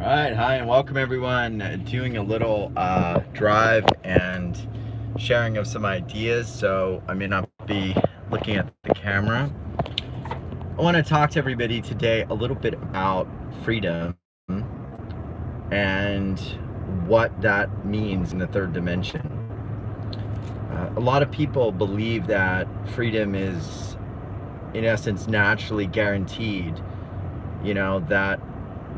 Right, hi and welcome everyone. Doing a little drive and sharing of some ideas, so I may not be looking at the camera. I want to talk to everybody today a little bit about freedom and what that means in the third dimension. A lot of people believe that freedom is, in essence, naturally guaranteed, that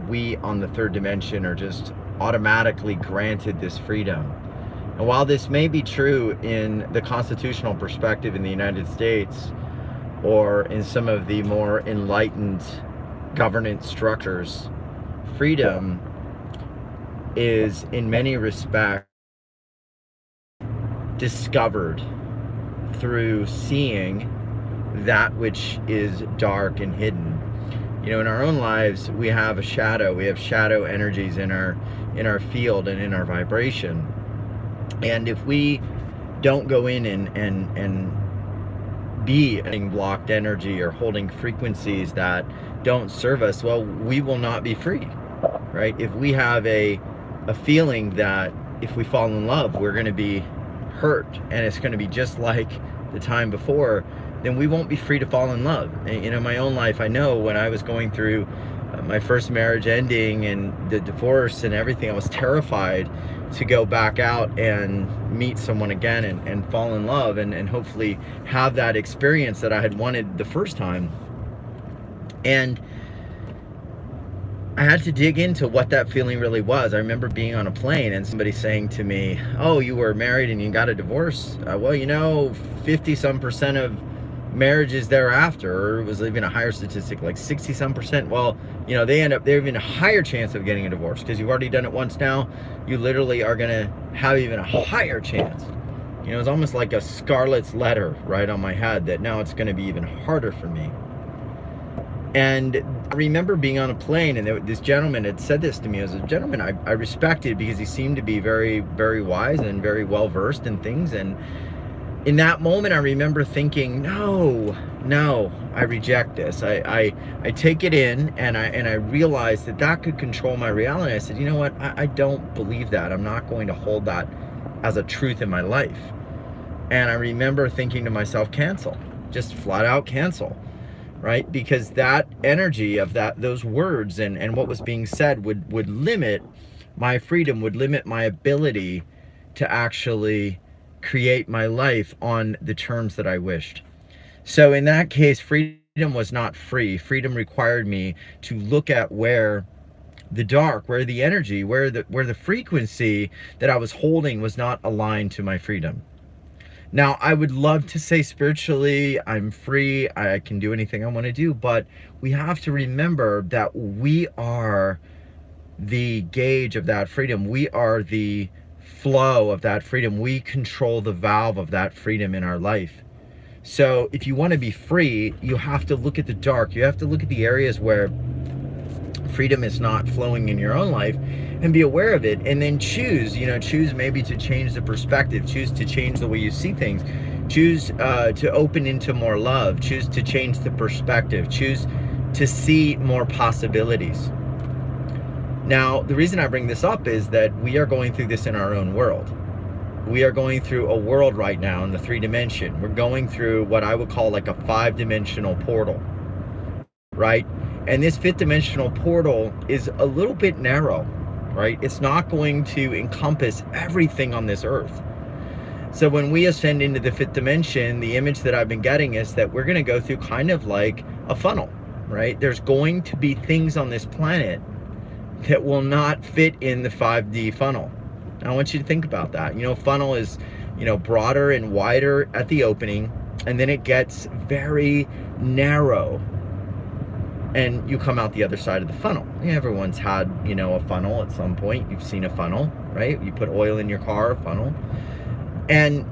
we on the third dimension are just automatically granted this freedom. And while this may be true in the constitutional perspective in the United States or in some of the more enlightened governance structures, freedom is in many respects discovered through seeing that which is dark and hidden. In our own lives, we have a shadow. We have shadow energies in our field and in our vibration. And if we don't go in and be blocked energy or holding frequencies that don't serve us, well, we will not be free, right? If we have a feeling that if we fall in love, we're going to be hurt and it's going to be just like the time before, then we won't be free to fall in love. In my own life, I know when I was going through my first marriage ending and the divorce and everything, I was terrified to go back out and meet someone again and fall in love and hopefully have that experience that I had wanted the first time. And I had to dig into what that feeling really was. I remember being on a plane and somebody saying to me, "Oh, you were married and you got a divorce? Well, 50-some% of marriages thereafter," or it was even a higher statistic, like 60-some%, well, they have even a higher chance of getting a divorce because you've already done it once. Now you literally are going to have even a higher chance. It's almost like a scarlet's letter right on my head that now it's going to be even harder for me. And I remember being on a plane and this gentleman had said this to me. As a gentleman I respected because he seemed to be very, very wise and very well versed in things. And in that moment, I remember thinking, no, I reject this. I take it in and I realized that could control my reality. I said, you know what? I don't believe that. I'm not going to hold that as a truth in my life. And I remember thinking to myself, cancel, just flat out cancel, right? Because that energy of those words and what was being said would limit my freedom, would limit my ability to actually create my life on the terms that I wished. So in that case, freedom was not free. Freedom required me to look at where the dark, where the energy, where the frequency that I was holding was not aligned to my freedom. Now, I would love to say spiritually, I'm free, I can do anything I want to do, but we have to remember that we are the gauge of that freedom. We are the flow of that freedom. We control the valve of that freedom in our life. So if you want to be free, you have to look at the dark. You have to look at the areas where freedom is not flowing in your own life and be aware of it, and then choose maybe to change the perspective, choose to change the way you see things, choose to open into more love, choose to change the perspective, choose to see more possibilities. Now, the reason I bring this up is that we are going through this in our own world. We are going through a world right now in the 3-dimension. We're going through what I would call like a 5-dimensional portal, right? And this 5th-dimensional portal is a little bit narrow, right? It's not going to encompass everything on this earth. So when we ascend into the 5th dimension, the image that I've been getting is that we're going to go through kind of like a funnel, right? There's going to be things on this planet that will not fit in the 5D funnel. Now, I want you to think about that. Funnel is, broader and wider at the opening, and then it gets very narrow, and you come out the other side of the funnel. Everyone's had, a funnel at some point. You've seen a funnel, right? You put oil in your car, a funnel. And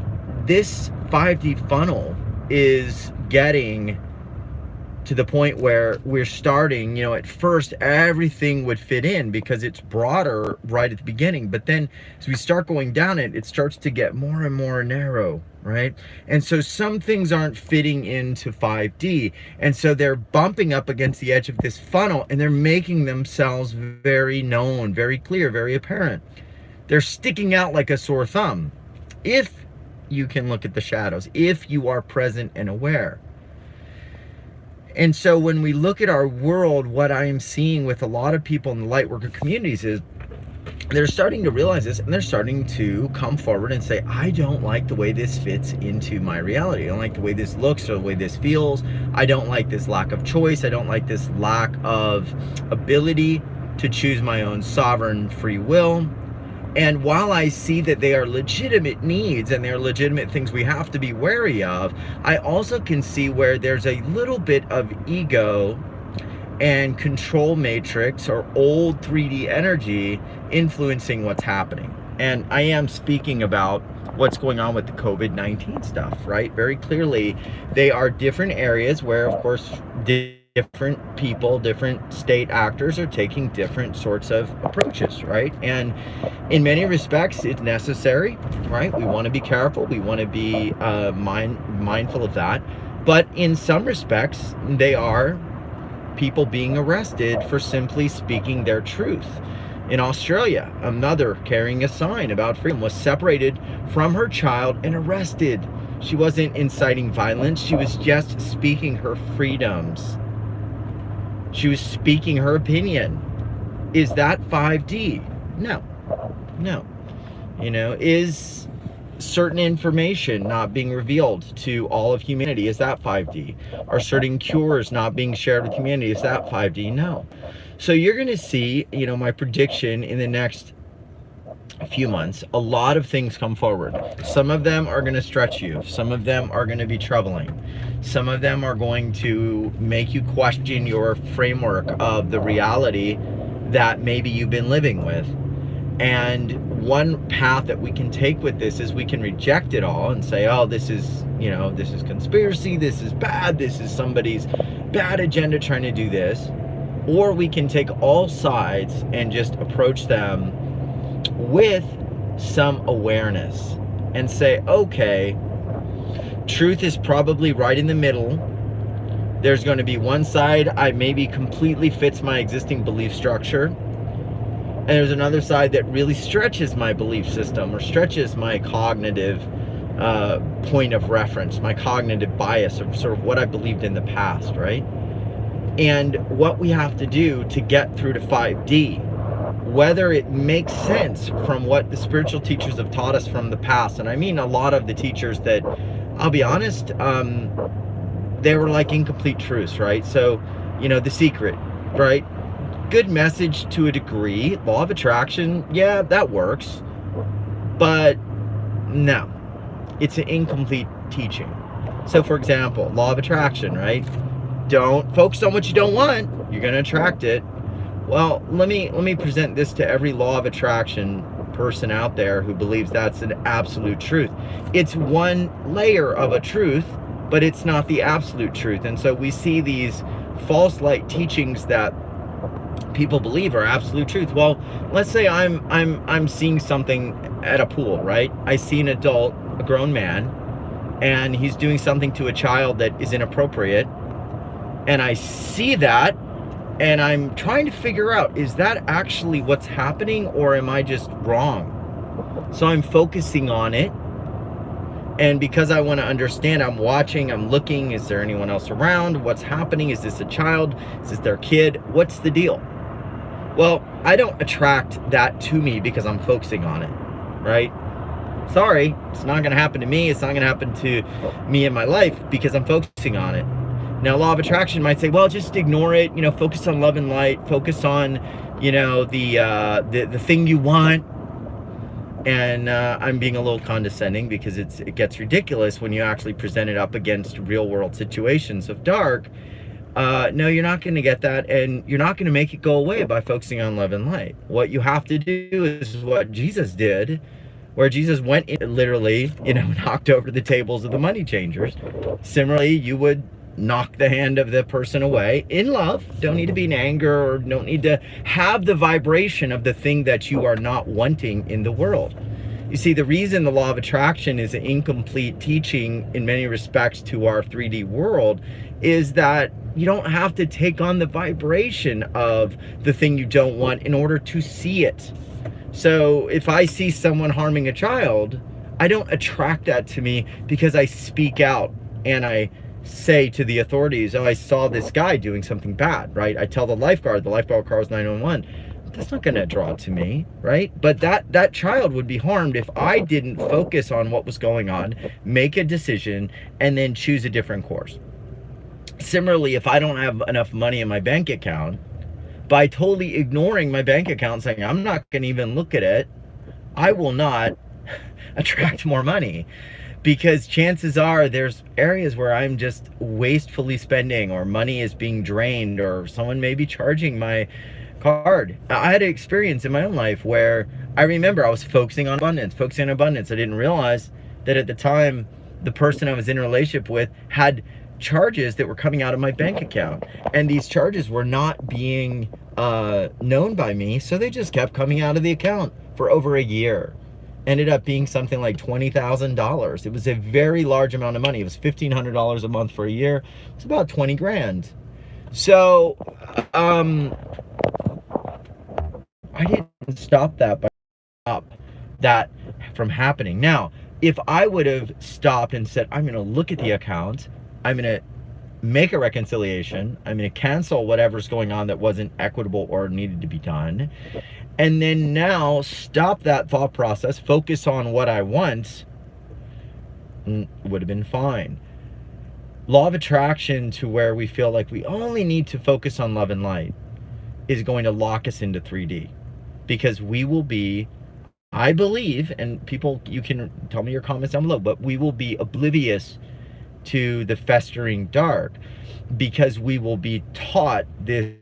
this 5D funnel is getting to the point where we're starting, at first everything would fit in because it's broader right at the beginning, but then as we start going down it, it starts to get more and more narrow, right? And so some things aren't fitting into 5D, and so they're bumping up against the edge of this funnel, and they're making themselves very known, very clear, very apparent. They're sticking out like a sore thumb if you can look at the shadows, if you are present and aware. And so when we look at our world, what I am seeing with a lot of people in the light worker communities is they're starting to realize this, and they're starting to come forward and say, I don't like the way this fits into my reality. I don't like the way this looks or the way this feels. I don't like this lack of choice. I don't like this lack of ability to choose my own sovereign free will. And while I see that they are legitimate needs and they're legitimate things we have to be wary of, I also can see where there's a little bit of ego and control matrix or old 3D energy influencing what's happening. And I am speaking about what's going on with the COVID-19 stuff, right? Very clearly, they are different areas where, of course, different people, different state actors are taking different sorts of approaches, right? And in many respects, it's necessary, right? We want to be careful. We want to be mindful of that. But in some respects, they are people being arrested for simply speaking their truth. In Australia, a mother carrying a sign about freedom was separated from her child and arrested. She wasn't inciting violence. She was just speaking her freedoms. She was speaking her opinion. Is that 5D? No. Is certain information not being revealed to all of humanity? Is that 5D? Are certain cures not being shared with humanity? Is that 5D? No. So you're going to see, my prediction in the next few months, a lot of things come forward. Some of them are going to stretch you. Some of them are going to be troubling. Some of them are going to make you question your framework of the reality that maybe you've been living with. And one path that we can take with this is we can reject it all and say, oh, this is conspiracy, this is bad, this is somebody's bad agenda trying to do this. Or we can take all sides and just approach them with some awareness and say, okay, truth is probably right in the middle. There's going to be one side I maybe completely fits my existing belief structure, and there's another side that really stretches my belief system or stretches my cognitive point of reference, my cognitive bias of sort of what I believed in the past, right? And what we have to do to get through to 5D, whether it makes sense from what the spiritual teachers have taught us from the past. And I mean a lot of the teachers that, I'll be honest, they were like incomplete truths, right? So, The Secret, right? Good message to a degree. Law of attraction, yeah, that works. But no, it's an incomplete teaching. So for example, law of attraction, right? Don't focus on what you don't want. You're going to attract it. Well, let me present this to every law of attraction person out there who believes that's an absolute truth. It's one layer of a truth, but it's not the absolute truth. And so we see these false light teachings that people believe are absolute truth. Well, let's say I'm seeing something at a pool, right? I see an adult, a grown man, and he's doing something to a child that is inappropriate. And I see that, and I'm trying to figure out, is that actually what's happening, or am I just wrong? So I'm focusing on it. And because I want to understand, I'm watching, I'm looking, is there anyone else around? What's happening? Is this a child? Is this their kid? What's the deal? Well, I don't attract that to me because I'm focusing on it, right? Sorry, it's not going to happen to me. It's not going to happen to me in my life because I'm focusing on it. Now, law of attraction might say, well, just ignore it, focus on love and light, focus on, the thing you want. And I'm being a little condescending because it gets ridiculous when you actually present it up against real world situations of dark. No, you're not going to get that, and you're not going to make it go away by focusing on love and light. What you have to do is what Jesus did, where Jesus went in, literally, knocked over the tables of the money changers. Similarly, you would knock the hand of the person away in love. Don't need to be in anger, or don't need to have the vibration of the thing that you are not wanting in the world. You see, the reason the law of attraction is an incomplete teaching in many respects to our 3D world is that you don't have to take on the vibration of the thing you don't want in order to see it. So if I see someone harming a child, I don't attract that to me because I speak out and I say to the authorities, oh, I saw this guy doing something bad, right? I tell the lifeguard calls 911. That's not going to draw it to me, right? But that child would be harmed if I didn't focus on what was going on, make a decision, and then choose a different course. Similarly, if I don't have enough money in my bank account, by totally ignoring my bank account, saying I'm not going to even look at it, I will not attract more money. Because chances are there's areas where I'm just wastefully spending, or money is being drained, or someone may be charging my card. I had an experience in my own life where I remember I was focusing on abundance. I didn't realize that at the time, the person I was in a relationship with had charges that were coming out of my bank account. And these charges were not being known by me, so they just kept coming out of the account for over a year. Ended up being something like $20,000. It was a very large amount of money. It was $1,500 a month for a year. It's about 20 grand. So, I didn't stop that from happening. Now, if I would have stopped and said, I'm going to look at the account, I'm going to make a reconciliation, I'm going to cancel whatever's going on that wasn't equitable or needed to be done, and then now stop that thought process, focus on what I want, would have been fine. Law of attraction, to where we feel like we only need to focus on love and light, is going to lock us into 3D. Because we will be, I believe, and people, you can tell me your comments down below, but we will be oblivious to the festering dark, because we will be taught this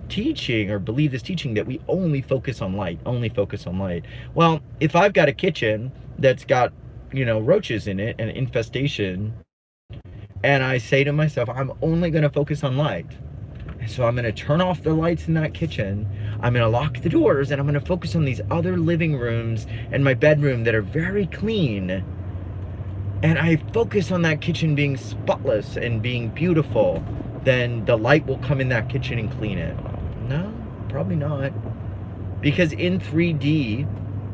teaching, or believe this teaching, that we only focus on light, Well, if I've got a kitchen that's got, roaches in it and infestation, and I say to myself, I'm only going to focus on light, so I'm going to turn off the lights in that kitchen, I'm going to lock the doors, and I'm going to focus on these other living rooms and my bedroom that are very clean, and I focus on that kitchen being spotless and being beautiful, then the light will come in that kitchen and clean it. No, probably not. Because in 3D,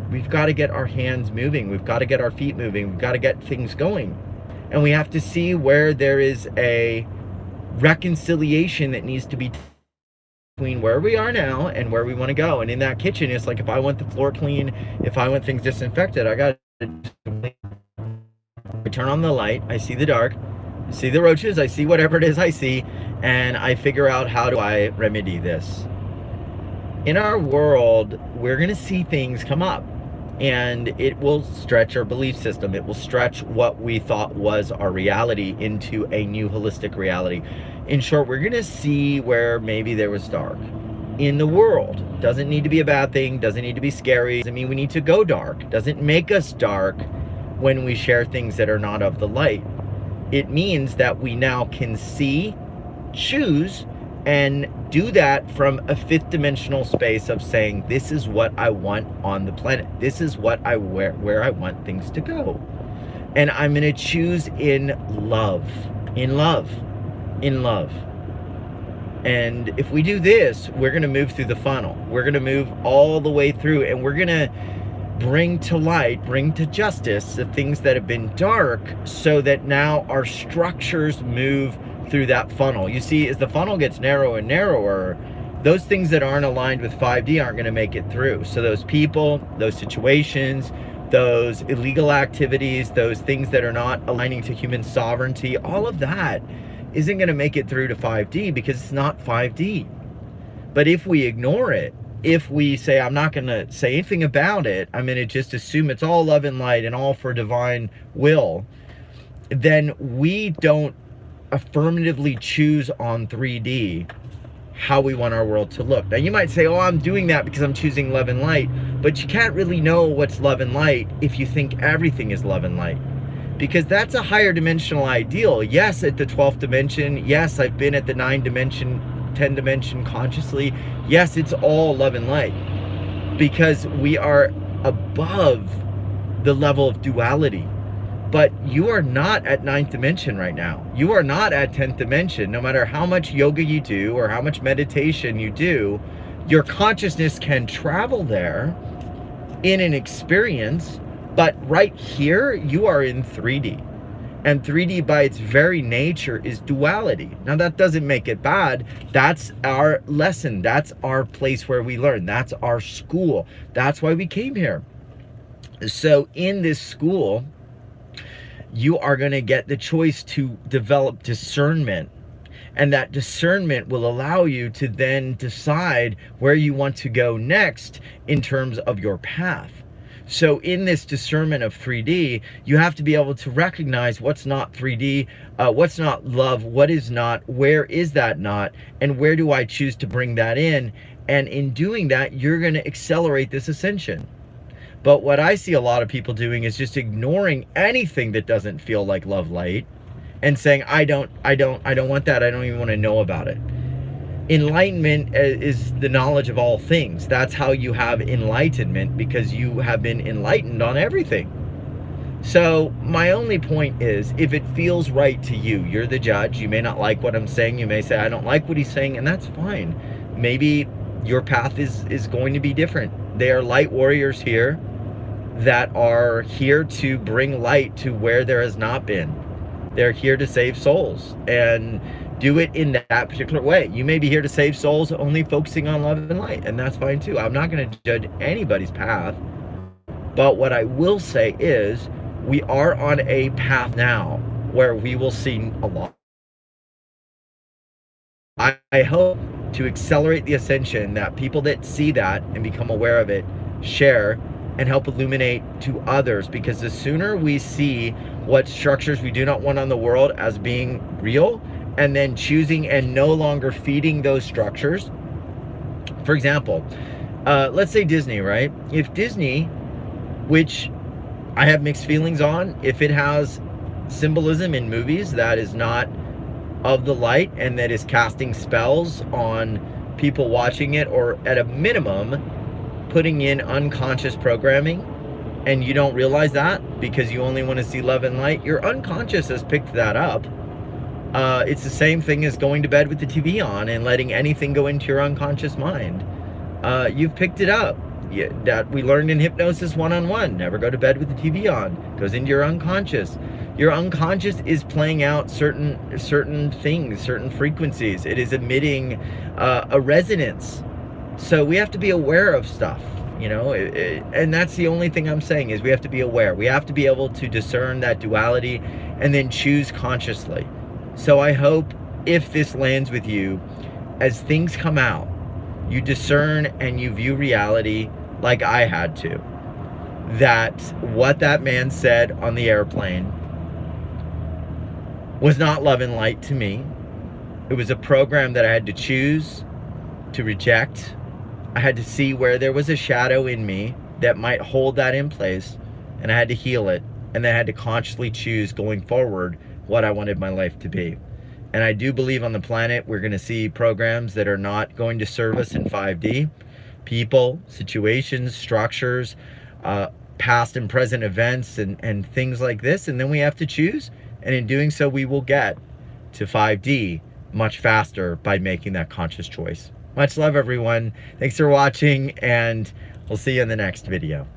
we've got to get our hands moving, we've got to get our feet moving, we've got to get things going. And we have to see where there is a reconciliation that needs to be between where we are now and where we want to go. And in that kitchen, it's like, if I want the floor clean, if I want things disinfected, I got to turn on the light, I see the dark, I see the roaches, I see whatever it is I see, and I figure out, how do I remedy this? In our world, we're going to see things come up, and it will stretch our belief system. It will stretch what we thought was our reality into a new holistic reality. In short, we're going to see where maybe there was dark in the world. Doesn't need to be a bad thing, doesn't need to be scary, doesn't mean we need to go dark, doesn't make us dark when we share things that are not of the light. It means that we now can see, choose, and do that from a fifth dimensional space of saying, this is what I want on the planet. This is what where I want things to go. And I'm going to choose in love. And if we do this, we're going to move through the funnel. We're going to move all the way through, and we're going to bring to light, bring to justice the things that have been dark, so that now our structures move through that funnel. You see, as the funnel gets narrower and narrower, those things that aren't aligned with 5D aren't going to make it through. So those people, those situations, those illegal activities, those things that are not aligning to human sovereignty, all of that isn't going to make it through to 5D, because it's not 5D. But if we ignore it, if we say, I'm not going to say anything about it, I'm going to just assume it's all love and light and all for divine will, then we don't affirmatively choose on 3D how we want our world to look. Now you might say, oh, I'm doing that because I'm choosing love and light, but you can't really know what's love and light if you think everything is love and light. because that's a higher dimensional ideal. Yes, at the 12th dimension. Yes, I've been at the 9 dimension, 10 dimension consciously. Yes, it's all love and light, because we are above the level of duality. But you are not at 9th dimension right now. You are not at 10th dimension. No matter how much yoga you do or how much meditation you do, your consciousness can travel there in an experience, but right here, you are in 3D. And 3D by its very nature is duality. Now that doesn't make it bad. That's our lesson. That's our place where we learn. That's our school. That's why we came here. So in this school, you are going to get the choice to develop discernment. And that discernment will allow you to then decide where you want to go next in terms of your path. So in this discernment of 3D, you have to be able to recognize what's not 3D, what's not love, what is not, where is that not, and where do I choose to bring that in? And in doing that, you're going to accelerate this ascension. But what I see a lot of people doing is just ignoring anything that doesn't feel like love light and saying, I don't want that. I don't even want to know about it. Enlightenment is the knowledge of all things. That's how you have enlightenment, because you have been enlightened on everything. So my only point is, if it feels right to you, you're the judge. You may not like what I'm saying. You may say, I don't like what he's saying, and that's fine. Maybe your path is going to be different. They are light warriors here that are here to bring light to where there has not been. They're here to save souls and do it in that particular way. You may be here to save souls only focusing on love and light, and that's fine too. I'm not going to judge anybody's path. But what I will say is, we are on a path now where we will see a lot. I hope to accelerate the ascension, that people that see that and become aware of it share and help illuminate to others, because the sooner we see what structures we do not want on the world as being real, and then choosing and no longer feeding those structures. For example, let's say Disney, right? If Disney, which I have mixed feelings on, if it has symbolism in movies that is not of the light and that is casting spells on people watching it, or at a minimum putting in unconscious programming, and you don't realize that because you only want to see love and light, your unconscious has picked that up. It's the same thing as going to bed with the TV on and letting anything go into your unconscious mind. You've picked it up. That we learned in Hypnosis 1-on-1. Never go to bed with the TV on. Goes into your unconscious. Your unconscious is playing out certain things, certain frequencies. It is emitting a resonance. So we have to be aware of stuff, you know, and that's the only thing I'm saying, is we have to be aware. We have to be able to discern that duality and then choose consciously. So I hope, if this lands with you, as things come out, you discern and you view reality like I had to. That what that man said on the airplane was not love and light to me. It was a program that I had to choose to reject. I had to see where there was a shadow in me that might hold that in place, and I had to heal it, and then I had to consciously choose going forward what I wanted my life to be. And I do believe on the planet we're going to see programs that are not going to serve us in 5D. People, situations, structures, past and present events, and things like this. And then we have to choose. And in doing so, we will get to 5D much faster by making that conscious choice. Much love, everyone. Thanks for watching, and we'll see you in the next video.